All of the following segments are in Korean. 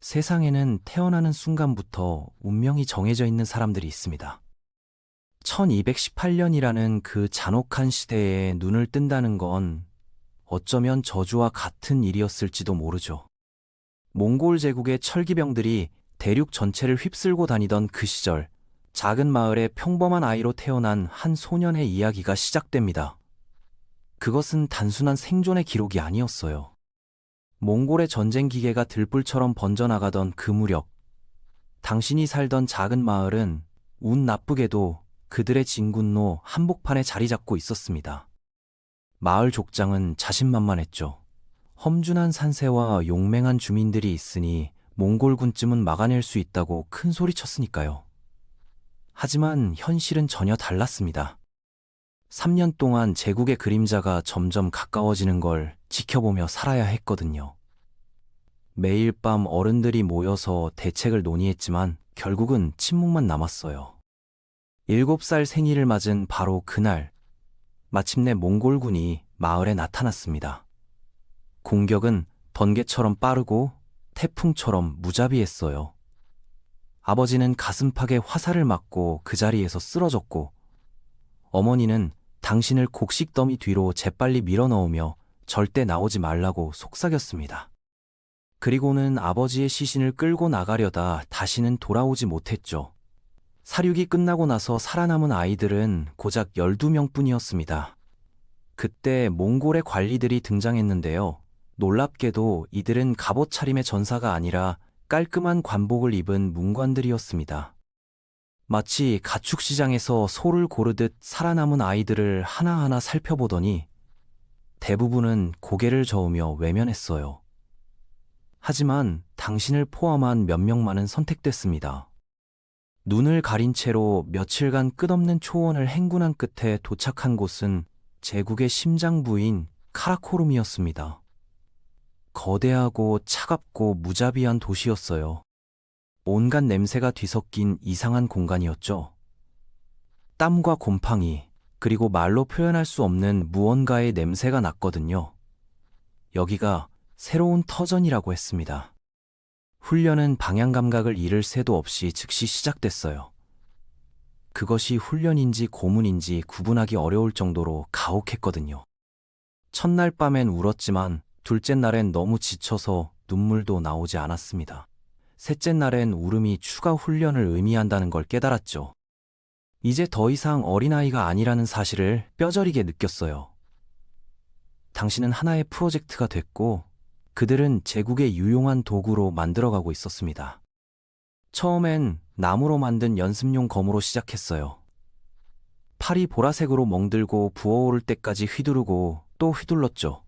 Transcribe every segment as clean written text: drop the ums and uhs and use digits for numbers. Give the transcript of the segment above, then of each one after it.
세상에는 태어나는 순간부터 운명이 정해져 있는 사람들이 있습니다. 1218년이라는 그 잔혹한 시대에 눈을 뜬다는 건 어쩌면 저주와 같은 일이었을지도 모르죠. 몽골 제국의 철기병들이 대륙 전체를 휩쓸고 다니던 그 시절, 작은 마을의 평범한 아이로 태어난 한 소년의 이야기가 시작됩니다. 그것은 단순한 생존의 기록이 아니었어요. 몽골의 전쟁 기계가 들불처럼 번져나가던 그 무렵, 당신이 살던 작은 마을은 운 나쁘게도 그들의 진군로 한복판에 자리 잡고 있었습니다. 마을 족장은 자신만만했죠. 험준한 산세와 용맹한 주민들이 있으니 몽골군쯤은 막아낼 수 있다고 큰 소리쳤으니까요. 하지만 현실은 전혀 달랐습니다. 3년 동안 제국의 그림자가 점점 가까워지는 걸 지켜보며 살아야 했거든요. 매일 밤 어른들이 모여서 대책을 논의했지만 결국은 침묵만 남았어요. 7살 생일을 맞은 바로 그날, 마침내 몽골군이 마을에 나타났습니다. 공격은 번개처럼 빠르고 태풍처럼 무자비했어요. 아버지는 가슴팍에 화살을 맞고 그 자리에서 쓰러졌고, 어머니는 당신을 곡식 더미 뒤로 재빨리 밀어넣으며 절대 나오지 말라고 속삭였습니다. 그리고는 아버지의 시신을 끌고 나가려다 다시는 돌아오지 못했죠. 사륙이 끝나고 나서 살아남은 아이들은 고작 12명뿐이었습니다. 그때 몽골의 관리들이 등장했는데요. 놀랍게도 이들은 갑옷 차림의 전사가 아니라 깔끔한 관복을 입은 문관들이었습니다. 마치 가축시장에서 소를 고르듯 살아남은 아이들을 하나하나 살펴보더니 대부분은 고개를 저으며 외면했어요. 하지만 당신을 포함한 몇 명만은 선택됐습니다. 눈을 가린 채로 며칠간 끝없는 초원을 행군한 끝에 도착한 곳은 제국의 심장부인 카라코룸이었습니다. 거대하고 차갑고 무자비한 도시였어요. 온갖 냄새가 뒤섞인 이상한 공간이었죠. 땀과 곰팡이, 그리고 말로 표현할 수 없는 무언가의 냄새가 났거든요. 여기가 새로운 터전이라고 했습니다. 훈련은 방향 감각을 잃을 새도 없이 즉시 시작됐어요. 그것이 훈련인지 고문인지 구분하기 어려울 정도로 가혹했거든요. 첫날 밤엔 울었지만 둘째 날엔 너무 지쳐서 눈물도 나오지 않았습니다. 셋째 날엔 울음이 추가 훈련을 의미한다는 걸 깨달았죠. 이제 더 이상 어린아이가 아니라는 사실을 뼈저리게 느꼈어요. 당신은 하나의 프로젝트가 됐고 그들은 제국의 유용한 도구로 만들어가고 있었습니다. 처음엔 나무로 만든 연습용 검으로 시작했어요. 팔이 보라색으로 멍들고 부어오를 때까지 휘두르고 또 휘둘렀죠.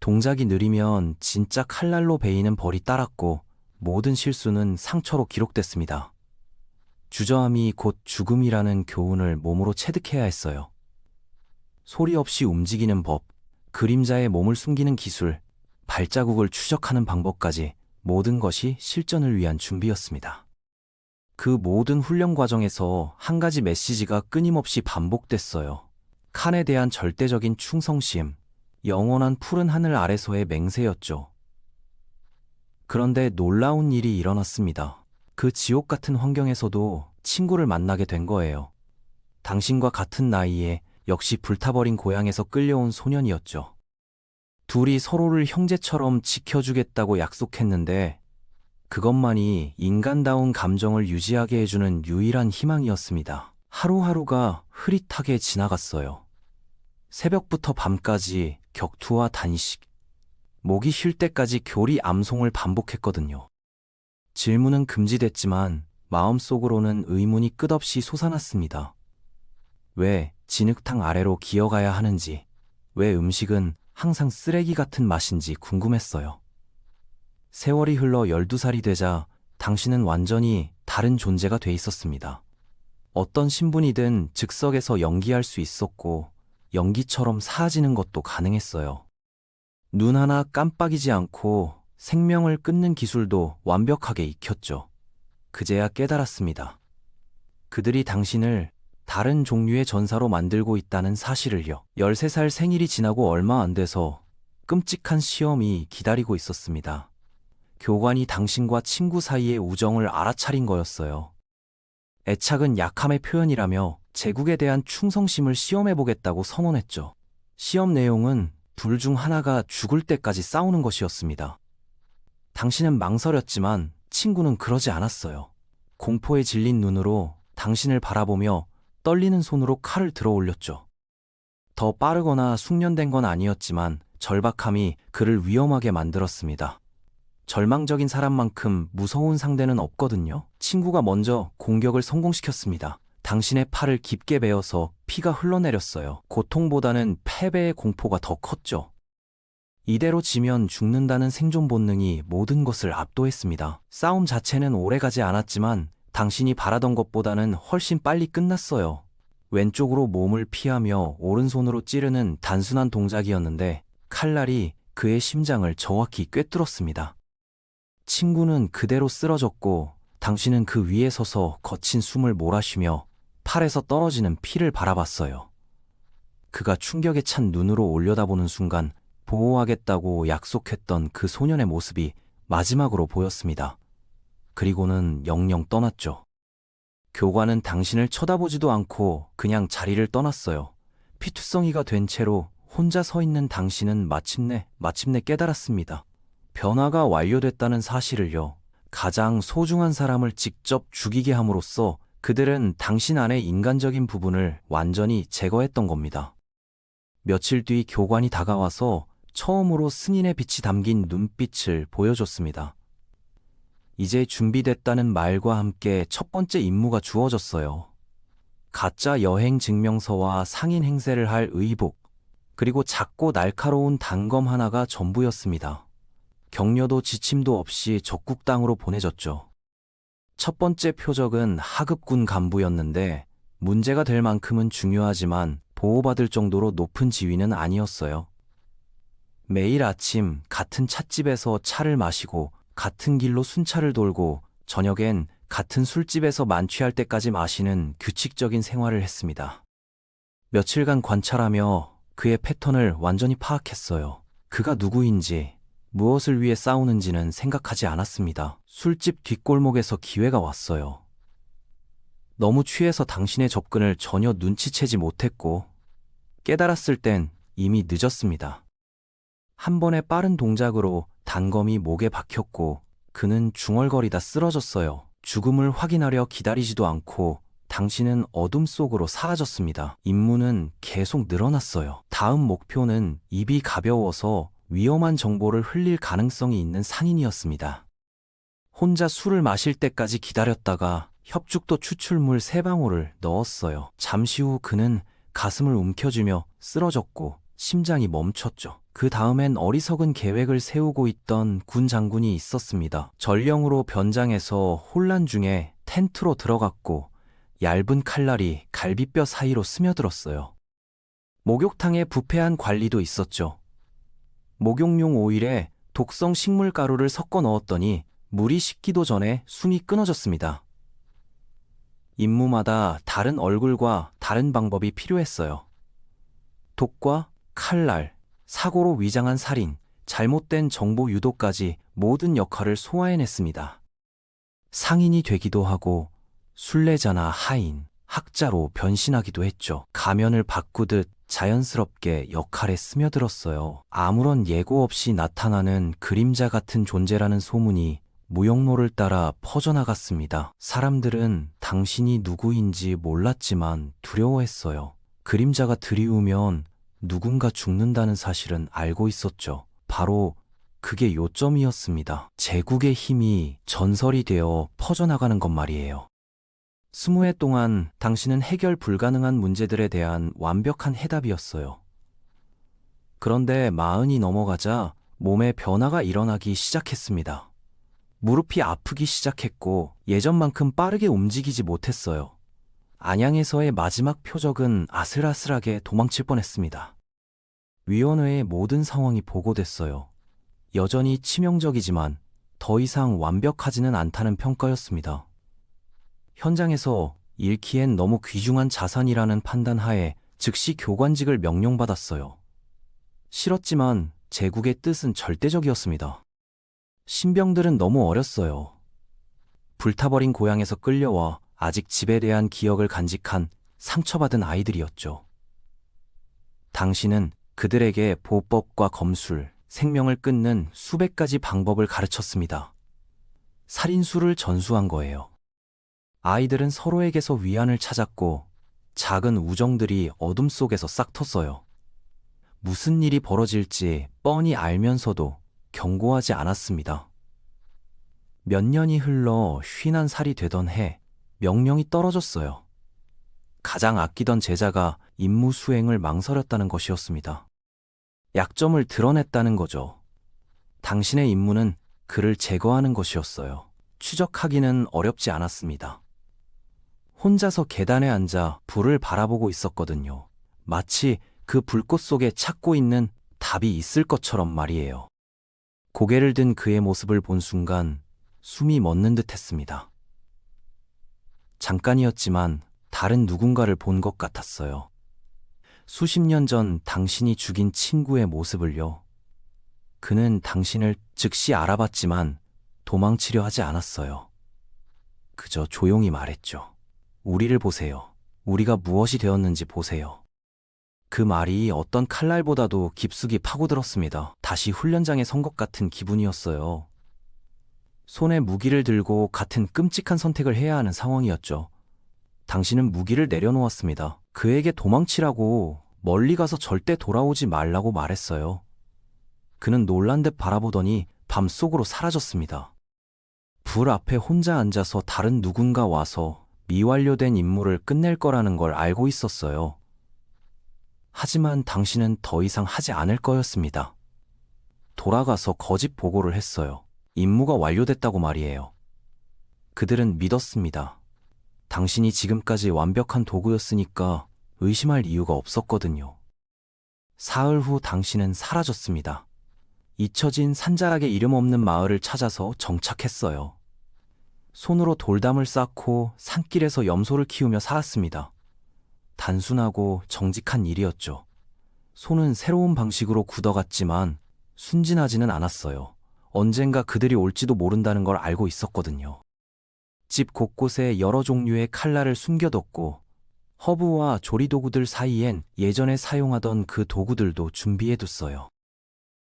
동작이 느리면 진짜 칼날로 베이는 벌이 따랐고 모든 실수는 상처로 기록됐습니다. 주저함이 곧 죽음이라는 교훈을 몸으로 체득해야 했어요. 소리 없이 움직이는 법, 그림자에 몸을 숨기는 기술, 발자국을 추적하는 방법까지 모든 것이 실전을 위한 준비였습니다. 그 모든 훈련 과정에서 한 가지 메시지가 끊임없이 반복됐어요. 칸에 대한 절대적인 충성심, 영원한 푸른 하늘 아래서의 맹세였죠. 그런데 놀라운 일이 일어났습니다. 그 지옥 같은 환경에서도 친구를 만나게 된 거예요. 당신과 같은 나이에 역시 불타버린 고향에서 끌려온 소년이었죠. 둘이 서로를 형제처럼 지켜주겠다고 약속했는데 그것만이 인간다운 감정을 유지하게 해주는 유일한 희망이었습니다. 하루하루가 흐릿하게 지나갔어요. 새벽부터 밤까지 격투와 단식, 목이 쉴 때까지 교리 암송을 반복했거든요. 질문은 금지됐지만 마음속으로는 의문이 끝없이 솟아났습니다. 왜 진흙탕 아래로 기어가야 하는지, 왜 음식은 항상 쓰레기 같은 맛인지 궁금했어요. 세월이 흘러 12살이 되자 당신은 완전히 다른 존재가 돼 있었습니다. 어떤 신분이든 즉석에서 연기할 수 있었고 연기처럼 사라지는 것도 가능했어요. 눈 하나 깜빡이지 않고 생명을 끊는 기술도 완벽하게 익혔죠. 그제야 깨달았습니다. 그들이 당신을 다른 종류의 전사로 만들고 있다는 사실을요. 13살 생일이 지나고 얼마 안 돼서 끔찍한 시험이 기다리고 있었습니다. 교관이 당신과 친구 사이의 우정을 알아차린 거였어요. 애착은 약함의 표현이라며 제국에 대한 충성심을 시험해보겠다고 선언했죠. 시험 내용은 둘 중 하나가 죽을 때까지 싸우는 것이었습니다. 당신은 망설였지만 친구는 그러지 않았어요. 공포에 질린 눈으로 당신을 바라보며 떨리는 손으로 칼을 들어 올렸죠. 더 빠르거나 숙련된 건 아니었지만 절박함이 그를 위험하게 만들었습니다. 절망적인 사람만큼 무서운 상대는 없거든요. 친구가 먼저 공격을 성공시켰습니다. 당신의 팔을 깊게 베어서 피가 흘러내렸어요. 고통보다는 패배의 공포가 더 컸죠. 이대로 지면 죽는다는 생존 본능이 모든 것을 압도했습니다. 싸움 자체는 오래가지 않았지만 당신이 바라던 것보다는 훨씬 빨리 끝났어요. 왼쪽으로 몸을 피하며 오른손으로 찌르는 단순한 동작이었는데 칼날이 그의 심장을 정확히 꿰뚫었습니다. 친구는 그대로 쓰러졌고 당신은 그 위에 서서 거친 숨을 몰아쉬며 팔에서 떨어지는 피를 바라봤어요. 그가 충격에 찬 눈으로 올려다보는 순간 보호하겠다고 약속했던 그 소년의 모습이 마지막으로 보였습니다. 그리고는 영영 떠났죠. 교관은 당신을 쳐다보지도 않고 그냥 자리를 떠났어요. 피투성이가 된 채로 혼자 서 있는 당신은 마침내 깨달았습니다. 변화가 완료됐다는 사실을요. 가장 소중한 사람을 직접 죽이게 함으로써 그들은 당신 안의 인간적인 부분을 완전히 제거했던 겁니다. 며칠 뒤 교관이 다가와서 처음으로 승인의 빛이 담긴 눈빛을 보여줬습니다. 이제 준비됐다는 말과 함께 첫 번째 임무가 주어졌어요. 가짜 여행 증명서와 상인 행세를 할 의복, 그리고 작고 날카로운 단검 하나가 전부였습니다. 격려도 지침도 없이 적국 땅으로 보내졌죠. 첫 번째 표적은 하급군 간부였는데 문제가 될 만큼은 중요하지만 보호받을 정도로 높은 지위는 아니었어요. 매일 아침 같은 찻집에서 차를 마시고 같은 길로 순찰을 돌고 저녁엔 같은 술집에서 만취할 때까지 마시는 규칙적인 생활을 했습니다. 며칠간 관찰하며 그의 패턴을 완전히 파악했어요. 그가 누구인지, 무엇을 위해 싸우는지는 생각하지 않았습니다. 술집 뒷골목에서 기회가 왔어요. 너무 취해서 당신의 접근을 전혀 눈치채지 못했고 깨달았을 땐 이미 늦었습니다. 한 번의 빠른 동작으로 단검이 목에 박혔고 그는 중얼거리다 쓰러졌어요. 죽음을 확인하려 기다리지도 않고 당신은 어둠 속으로 사라졌습니다. 임무는 계속 늘어났어요. 다음 목표는 입이 가벼워서 위험한 정보를 흘릴 가능성이 있는 상인이었습니다. 혼자 술을 마실 때까지 기다렸다가 협죽도 추출물 3방울을 넣었어요. 잠시 후 그는 가슴을 움켜쥐며 쓰러졌고 심장이 멈췄죠. 그 다음엔 어리석은 계획을 세우고 있던 군 장군이 있었습니다. 전령으로 변장해서 혼란 중에 텐트로 들어갔고 얇은 칼날이 갈비뼈 사이로 스며들었어요. 목욕탕에 부패한 관리도 있었죠. 목욕용 오일에 독성 식물 가루를 섞어 넣었더니 물이 식기도 전에 숨이 끊어졌습니다. 임무마다 다른 얼굴과 다른 방법이 필요했어요. 독과 칼날, 사고로 위장한 살인, 잘못된 정보 유도까지 모든 역할을 소화해냈습니다. 상인이 되기도 하고 순례자나 하인, 학자로 변신하기도 했죠. 가면을 바꾸듯 자연스럽게 역할에 스며들었어요. 아무런 예고 없이 나타나는 그림자 같은 존재라는 소문이 무역로를 따라 퍼져나갔습니다. 사람들은 당신이 누구인지 몰랐지만 두려워했어요. 그림자가 들이우면 누군가 죽는다는 사실은 알고 있었죠. 바로 그게 요점이었습니다. 제국의 힘이 전설이 되어 퍼져나가는 것 말이에요. 20해 동안 당신은 해결 불가능한 문제들에 대한 완벽한 해답이었어요. 그런데 40이 넘어가자 몸에 변화가 일어나기 시작했습니다. 무릎이 아프기 시작했고 예전만큼 빠르게 움직이지 못했어요. 안양에서의 마지막 표적은 아슬아슬하게 도망칠 뻔했습니다. 위원회의 모든 상황이 보고됐어요. 여전히 치명적이지만 더 이상 완벽하지는 않다는 평가였습니다. 현장에서 잃기엔 너무 귀중한 자산이라는 판단하에 즉시 교관직을 명령받았어요. 싫었지만 제국의 뜻은 절대적이었습니다. 신병들은 너무 어렸어요. 불타버린 고향에서 끌려와 아직 집에 대한 기억을 간직한 상처받은 아이들이었죠. 당신은 그들에게 보법과 검술, 생명을 끊는 수백 가지 방법을 가르쳤습니다. 살인수를 전수한 거예요. 아이들은 서로에게서 위안을 찾았고 작은 우정들이 어둠 속에서 싹 텄어요. 무슨 일이 벌어질지 뻔히 알면서도 경고하지 않았습니다. 몇 년이 흘러 51살이 되던 해 명령이 떨어졌어요. 가장 아끼던 제자가 임무 수행을 망설였다는 것이었습니다. 약점을 드러냈다는 거죠. 당신의 임무는 그를 제거하는 것이었어요. 추적하기는 어렵지 않았습니다. 혼자서 계단에 앉아 불을 바라보고 있었거든요. 마치 그 불꽃 속에 찾고 있는 답이 있을 것처럼 말이에요. 고개를 든 그의 모습을 본 순간 숨이 멎는 듯 했습니다. 잠깐이었지만 다른 누군가를 본 것 같았어요. 수십 년 전 당신이 죽인 친구의 모습을요. 그는 당신을 즉시 알아봤지만 도망치려 하지 않았어요. 그저 조용히 말했죠. 우리를 보세요. 우리가 무엇이 되었는지 보세요. 그 말이 어떤 칼날보다도 깊숙이 파고들었습니다. 다시 훈련장에 선 것 같은 기분이었어요. 손에 무기를 들고 같은 끔찍한 선택을 해야 하는 상황이었죠. 당신은 무기를 내려놓았습니다. 그에게 도망치라고, 멀리 가서 절대 돌아오지 말라고 말했어요. 그는 놀란 듯 바라보더니 밤속으로 사라졌습니다. 불 앞에 혼자 앉아서 다른 누군가 와서 미완료된 임무를 끝낼 거라는 걸 알고 있었어요. 하지만 당신은 더 이상 하지 않을 거였습니다. 돌아가서 거짓 보고를 했어요. 임무가 완료됐다고 말이에요. 그들은 믿었습니다. 당신이 지금까지 완벽한 도구였으니까 의심할 이유가 없었거든요. 사흘 후 당신은 사라졌습니다. 잊혀진 산자락의 이름 없는 마을을 찾아서 정착했어요. 손으로 돌담을 쌓고 산길에서 염소를 키우며 살았습니다. 단순하고 정직한 일이었죠. 손은 새로운 방식으로 굳어갔지만 순진하지는 않았어요. 언젠가 그들이 올지도 모른다는 걸 알고 있었거든요. 집 곳곳에 여러 종류의 칼날을 숨겨뒀고 허브와 조리도구들 사이엔 예전에 사용하던 그 도구들도 준비해뒀어요.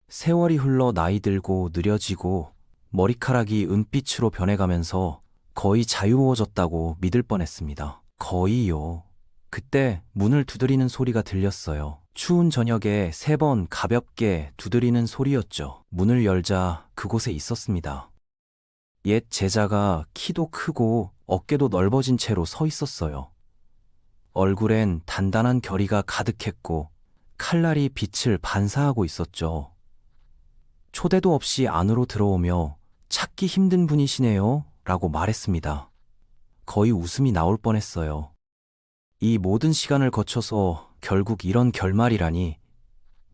세월이 흘러 나이 들고 느려지고 머리카락이 은빛으로 변해가면서 거의 자유로워졌다고 믿을 뻔했습니다. 거의요. 그때 문을 두드리는 소리가 들렸어요. 추운 저녁에 3번 가볍게 두드리는 소리였죠. 문을 열자 그곳에 있었습니다. 옛 제자가 키도 크고 어깨도 넓어진 채로 서 있었어요. 얼굴엔 단단한 결의가 가득했고 칼날이 빛을 반사하고 있었죠. 초대도 없이 안으로 들어오며 찾기 힘든 분이시네요 라고 말했습니다. 거의 웃음이 나올 뻔했어요. 이 모든 시간을 거쳐서 결국 이런 결말이라니,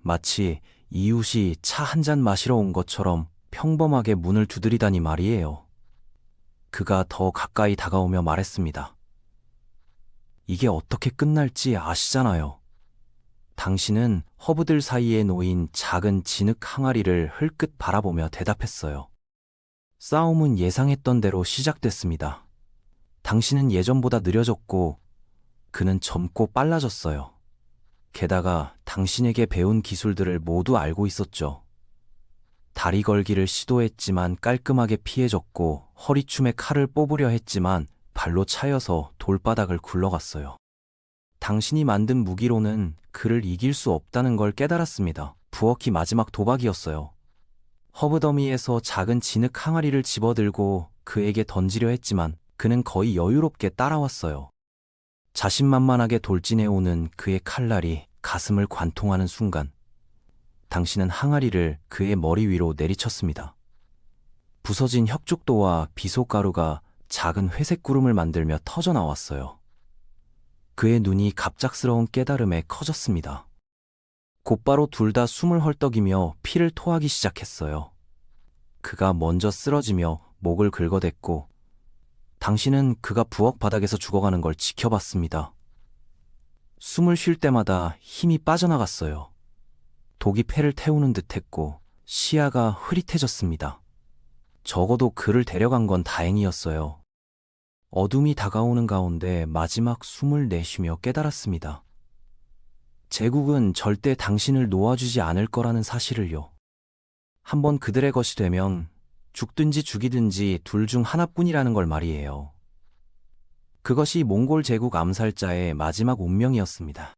마치 이웃이 차 한 잔 마시러 온 것처럼 평범하게 문을 두드리다니 말이에요. 그가 더 가까이 다가오며 말했습니다. 이게 어떻게 끝날지 아시잖아요. 당신은 허브들 사이에 놓인 작은 진흙 항아리를 흘끗 바라보며 대답했어요. 싸움은 예상했던 대로 시작됐습니다. 당신은 예전보다 느려졌고 그는 젊고 빨라졌어요. 게다가 당신에게 배운 기술들을 모두 알고 있었죠. 다리 걸기를 시도했지만 깔끔하게 피해졌고 허리춤에 칼을 뽑으려 했지만 발로 차여서 돌바닥을 굴러갔어요. 당신이 만든 무기로는 그를 이길 수 없다는 걸 깨달았습니다. 부엌이 마지막 도박이었어요. 허브더미에서 작은 진흙 항아리를 집어들고 그에게 던지려 했지만 그는 거의 여유롭게 따라왔어요. 자신만만하게 돌진해오는 그의 칼날이 가슴을 관통하는 순간 당신은 항아리를 그의 머리 위로 내리쳤습니다. 부서진 혁죽도와 비소가루가 작은 회색 구름을 만들며 터져 나왔어요. 그의 눈이 갑작스러운 깨달음에 커졌습니다. 곧바로 둘 다 숨을 헐떡이며 피를 토하기 시작했어요. 그가 먼저 쓰러지며 목을 긁어댔고 당신은 그가 부엌 바닥에서 죽어가는 걸 지켜봤습니다. 숨을 쉴 때마다 힘이 빠져나갔어요. 독이 폐를 태우는 듯했고 시야가 흐릿해졌습니다. 적어도 그를 데려간 건 다행이었어요. 어둠이 다가오는 가운데 마지막 숨을 내쉬며 깨달았습니다. 제국은 절대 당신을 놓아주지 않을 거라는 사실을요. 한번 그들의 것이 되면 죽든지 죽이든지 둘 중 하나뿐이라는 걸 말이에요. 그것이 몽골 제국 암살자의 마지막 운명이었습니다.